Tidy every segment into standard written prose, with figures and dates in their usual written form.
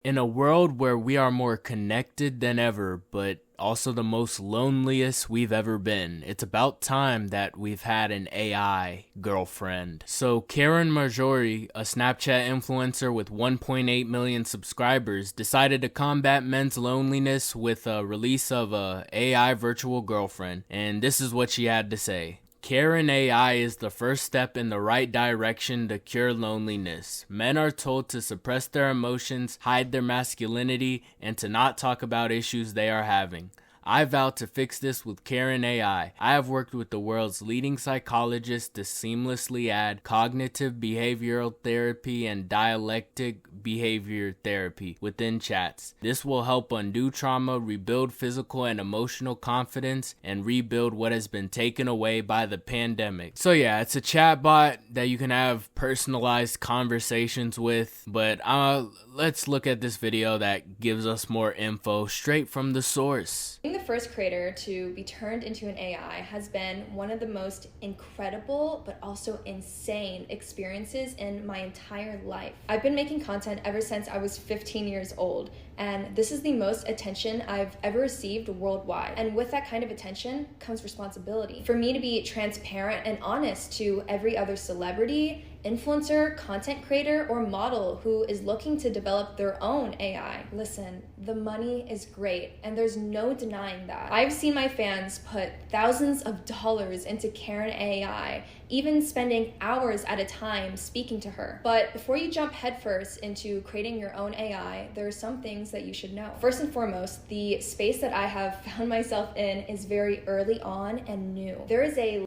In a world where we are more connected than ever, but also the most loneliest we've ever been, it's about time that we've had an AI girlfriend. So Caryn Marjorie, a Snapchat influencer with 1.8 million subscribers, decided to combat men's loneliness with a release of a AI virtual girlfriend, and this is what she had to say. Caryn AI is the first step in the right direction to cure loneliness. Men are told to suppress their emotions, hide their masculinity, and to not talk about issues they are having. I vow to fix this with Caryn AI. I have worked with the world's leading psychologists to seamlessly add cognitive behavioral therapy and dialectic behavior therapy within chats. This will help undo trauma, rebuild physical and emotional confidence, and rebuild what has been taken away by the pandemic. So yeah, it's a chatbot that you can have personalized conversations with, but let's look at this video that gives us more info straight from the source. Being the first creator to be turned into an AI has been one of the most incredible but also insane experiences in my entire life. I've been making content ever since I was 15 years old, and this is the most attention I've ever received worldwide. And with that kind of attention comes responsibility. For me to be transparent and honest to every other celebrity, influencer, content creator, or model who is looking to develop their own AI. Listen, the money is great, and there's no denying that. I've seen my fans put thousands of dollars into Caryn AI, even spending hours at a time speaking to her. But before you jump headfirst into creating your own AI, there are some things that you should know. First and foremost, the space that I have found myself in is very early on and new.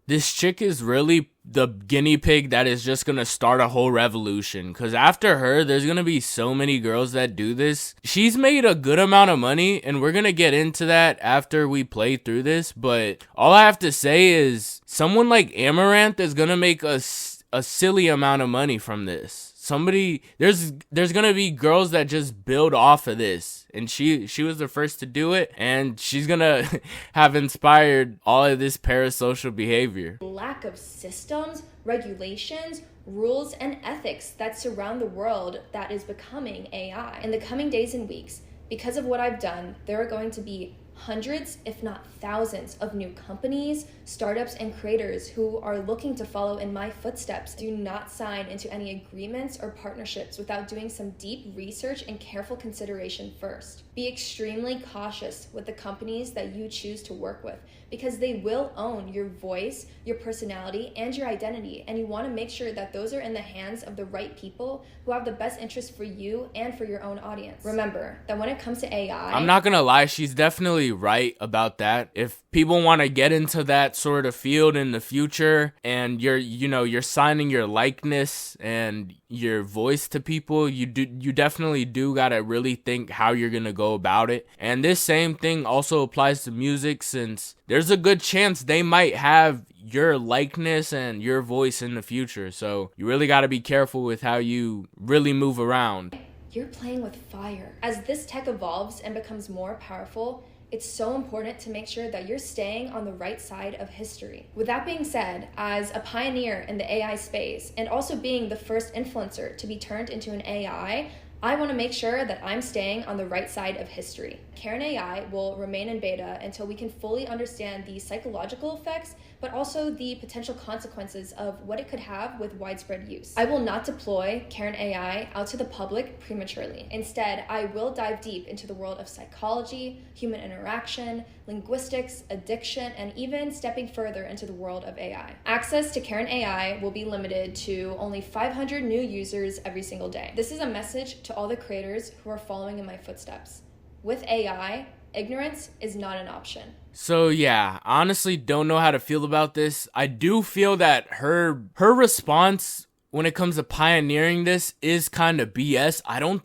This chick is really the guinea pig that is just gonna start a whole revolution, because after her there's gonna be so many girls that do this. She's made a good amount of money, and we're gonna get into that after we play through this, but all I have to say is someone like Amaranth is gonna make a silly amount of money from this. There's gonna be girls that just build off of this, and she was the first to do it, and she's gonna have inspired all of this parasocial behavior. Lack of systems, regulations, rules, and ethics that surround the world that is becoming AI. In the coming days and weeks, because of what I've done, there are going to be hundreds, if not thousands, of new companies, startups, and creators who are looking to follow in my footsteps. Do not sign into any agreements or partnerships without doing some deep research and careful consideration first. Be extremely cautious with the companies that you choose to work with, because they will own your voice, your personality, and your identity, and you want to make sure that those are in the hands of the right people who have the best interest for you and for your own audience. Remember that when it comes to AI, I'm not gonna lie, she's definitely right about that. If people want to get into that sort of field in the future, and you're signing your likeness and your voice to people, you definitely do gotta really think how you're gonna go about it. And this same thing also applies to music, since there's a good chance they might have your likeness and your voice in the future. So you really got to be careful with how you really move around. you're playing with fire. As this tech evolves and becomes more powerful, it's so important to make sure that you're staying on the right side of history. With that being said, as a pioneer in the AI space, and also being the first influencer to be turned into an AI, I want to make sure that I'm staying on the right side of history. Caryn AI will remain in beta until we can fully understand the psychological effects, but also the potential consequences of what it could have with widespread use. I will not deploy Caryn AI out to the public prematurely. Instead, I will dive deep into the world of psychology, human interaction, linguistics, addiction, and even stepping further into the world of AI. Access to Caryn AI will be limited to only 500 new users every single day. This is a message to all the creators who are following in my footsteps. With AI, ignorance is not an option. So yeah, honestly don't know how to feel about this. I do feel that her response when it comes to pioneering this is kind of BS. I don't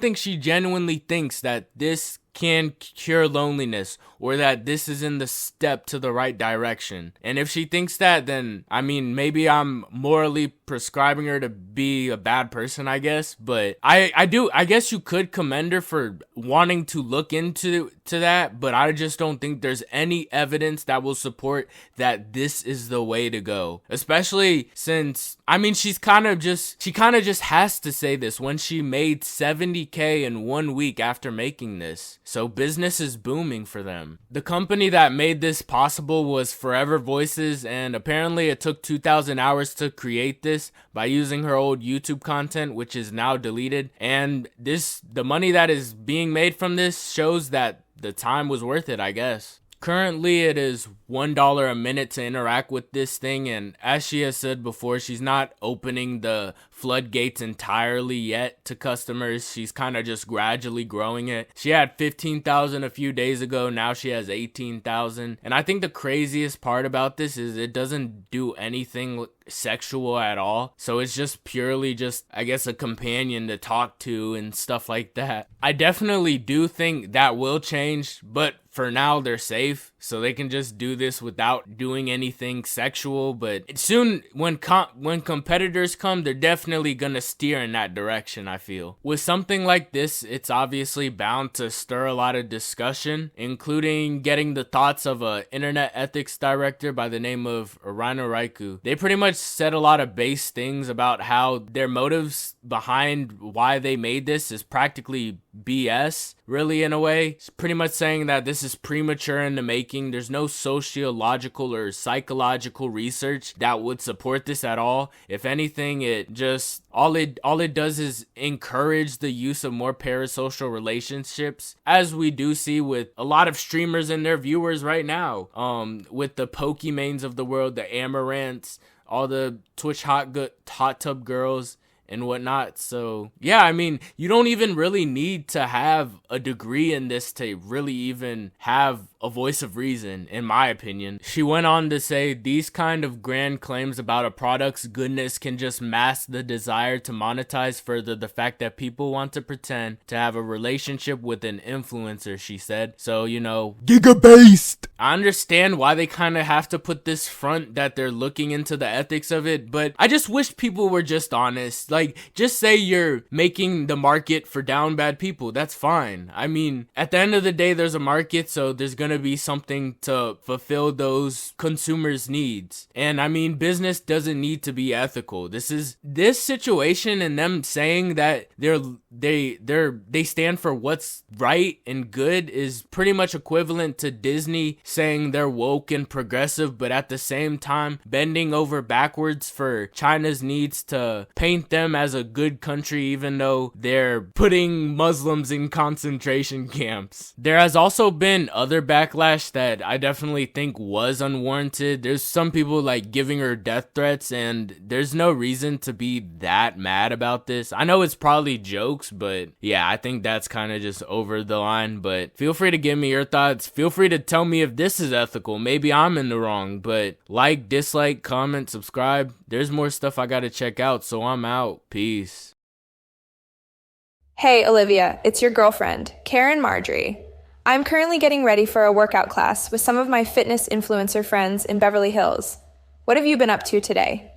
think she genuinely thinks that this can cure loneliness, or that this is in the step to the right direction. And if she thinks that, then I mean, maybe I'm morally prescribing her to be a bad person, I guess. But I guess you could commend her for wanting to look into that, but I just don't think there's any evidence that will support that this is the way to go. Especially since, I mean, she kind of just has to say this when she made $70K in 1 week after making this. So business is booming for them. The company that made this possible was Forever Voices, and apparently it took 2,000 hours to create this by using her old YouTube content, which is now deleted. And the money that is being made from this shows that the time was worth it, I guess. Currently, it is $1 a minute to interact with this thing, and as she has said before, she's not opening the floodgates entirely yet to customers. She's kind of just gradually growing it. She had 15,000 a few days ago, now she has 18,000. And I think the craziest part about this is it doesn't do anything sexual at all. So it's just purely just, I guess, a companion to talk to and stuff like that. I definitely do think that will change, but for now they're safe, so they can just do this without doing anything sexual. But soon, when competitors come, they're definitely gonna steer in that direction, I feel. With something like this, it's obviously bound to stir a lot of discussion, including getting the thoughts of a internet ethics director by the name of Rhino Raiku. They pretty much said a lot of base things about how their motives behind why they made this is practically BS, really, in a way. It's pretty much saying that this is premature in the making. There's no sociological or psychological research that would support this at all. If anything, it just all it does is encourage the use of more parasocial relationships, as we do see with a lot of streamers and their viewers right now. With the Pokemains of the world, the Amarants, all the Twitch hot tub girls and whatnot. So yeah, I mean, you don't even really need to have a degree in this to really even have a voice of reason, in my opinion. She went on to say, these kind of grand claims about a product's goodness can just mask the desire to monetize further the fact that people want to pretend to have a relationship with an influencer, she said. So, you know, giga-based. I understand why they kind of have to put this front that they're looking into the ethics of it, but I just wish people were just honest. Like, just say you're making the market for down bad people. That's fine. I mean, at the end of the day, there's a market, so there's gonna be something to fulfill those consumers' needs. And I mean, business doesn't need to be ethical. This situation and them saying that they stand for what's right and good is pretty much equivalent to Disney saying they're woke and progressive, but at the same time bending over backwards for China's needs to paint them as a good country, even though they're putting Muslims in concentration camps. There has also been other backlash that I definitely think was unwarranted. There's some people like giving her death threats, and there's no reason to be that mad about this. I know it's probably jokes, but yeah, I think that's kind of just over the line. But feel free to give me your thoughts. Feel free to tell me if this is ethical. Maybe I'm in the wrong, but like, dislike, comment, subscribe. There's more stuff I gotta check out, so I'm out. Peace. Hey, Olivia, it's your girlfriend, Caryn Marjorie. I'm currently getting ready for a workout class with some of my fitness influencer friends in Beverly Hills. What have you been up to today?